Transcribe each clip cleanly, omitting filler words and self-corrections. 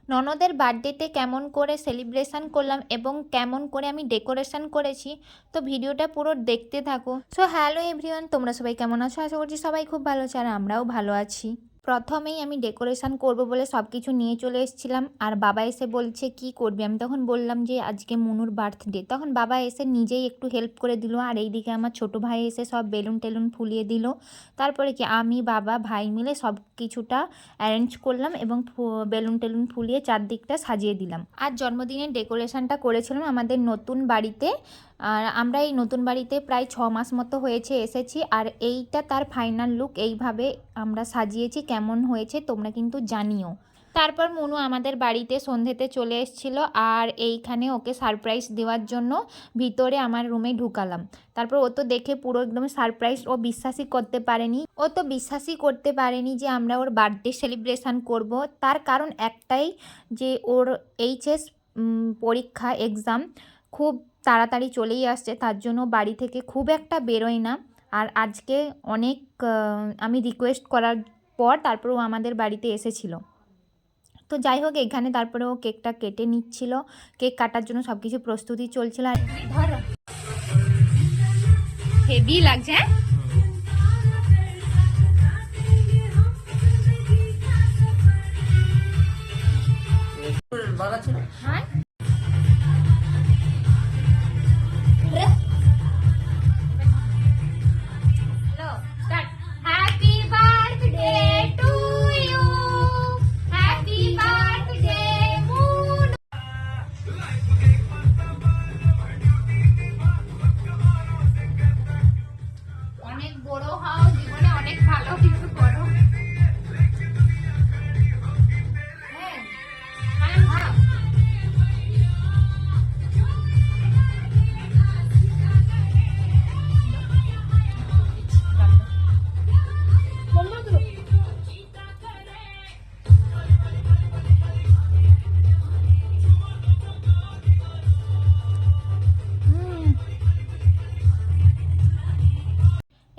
ননদের বার্থডেতে কেমন করে সেলিব্রেশন করলাম এবং কেমন করে আমি ডেকোরেশন করেছি, তো ভিডিওটা পুরো দেখতে থাকো। সো হ্যালো এভরিওয়ান, তোমরা সবাই কেমন আছো? আশা করছি সবাই খুব ভালো আছো আর আমরাও ভালো আছি। প্রথমেই আমি ডেকোরেশন করব বলে সব কিছু নিয়ে চলে এসেছিলাম, আর বাবা এসে বলছে কি করবি। আমি তখন বললাম যে আজকে মনুর বার্থডে। তখন বাবা এসে নিজেই একটু হেল্প করে দিল, আর এইদিকে আমার ছোটো ভাই এসে সব বেলুন টেলুন ফুলিয়ে দিল। তারপরে কি আমি বাবা ভাই মিলে সব কিছুটা অ্যারেঞ্জ করলাম এবং বেলুন টেলুন ফুলিয়ে চারদিকটা সাজিয়ে দিলাম। আর জন্মদিনের ডেকোরেশনটা করেছিলাম আমাদের নতুন বাড়িতে। আর আমরা এই নতুন বাড়িতে প্রায় 6 মাস মতো হয়েছে এসেছি, আর এইটা তার ফাইনাল লুক। এইভাবে আমরা সাজিয়েছি, কেমন হয়েছে তোমরা কিন্তু জানিও। তারপর মনু আমাদের বাড়িতে সন্ধ্যেতে চলে এসেছিলো, আর এইখানে ওকে সারপ্রাইজ দেওয়ার জন্য ভিতরে আমার রুমে ঢুকালাম। তারপর ও তো দেখে পুরো একদম সারপ্রাইজ, ও বিশ্বাসই করতে পারেনি যে আমরা ওর বার্থডে সেলিব্রেশন করব। তার কারণ একটাই, যে ওর এইচএস পরীক্ষা এক্সাম খুব তাড়াতাড়ি চলেই আসছে, তার জন্য বাড়ি থেকে খুব একটা বেরোয় না। আর আজকে অনেক আমি রিকোয়েস্ট করার পর তারপর ও আমাদের বাড়িতে এসেছিলো। তো যাই হোক, এখানে তারপরে ও কেকটা কেটে নিচ্ছিল। কেক কাটার জন্য সব কিছু প্রস্তুতি চলছিল। আর হেভি লাগছে। হ্যাঁ, অনেক বড় হও, জীবনে অনেক ভালো কিছু করো।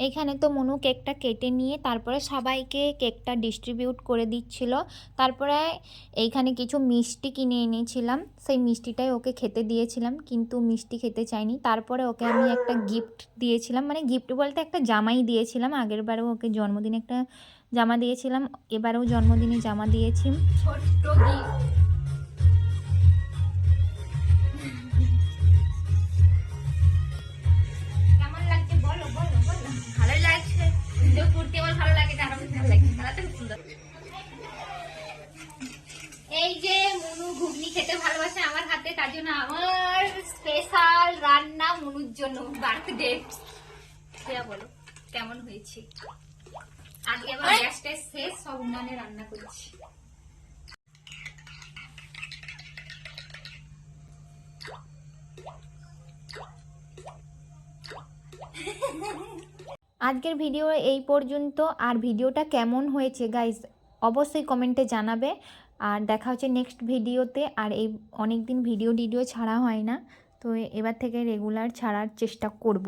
এইখানে তো মনু কেকটা কেটে নিয়ে তারপরে সবাইকে কেকটা ডিস্ট্রিবিউট করে দিচ্ছিল। তারপরে এইখানে কিছু মিষ্টি কিনে এনেছিলাম, সেই মিষ্টিটাই ওকে খেতে দিয়েছিলাম, কিন্তু মিষ্টি খেতে চাইনি। তারপরে ওকে আমি একটা গিফট দিয়েছিলাম, মানে গিফট বলতে একটা জামাই দিয়েছিলাম। আগের বারেও ওকে জন্মদিনে একটা জামা দিয়েছিলাম, এবারেও জন্মদিনে জামা দিয়েছি, ছোট্ট গিফট। এই যে মনু ঘুগনি খেতে ভালোবাসে আমার হাতে, তার জন্য আমার স্পেশাল রান্না মনুর জন্য বার্থডে। বলো কেমন হয়েছে? আজকে আবার গ্যাসটা শেষ, সব উনানে রান্না করছি। আজকের ভিডিও এই পর্যন্ত। আর ভিডিওটা কেমন হয়েছে গাইস অবশ্যই কমেন্টে জানাবে। আর দেখা হচ্ছে নেক্সট ভিডিওতে। আর এই অনেক দিন ভিডিও ছাড়া হয় না, তো এবার থেকে রেগুলার ছাড়ার চেষ্টা করব।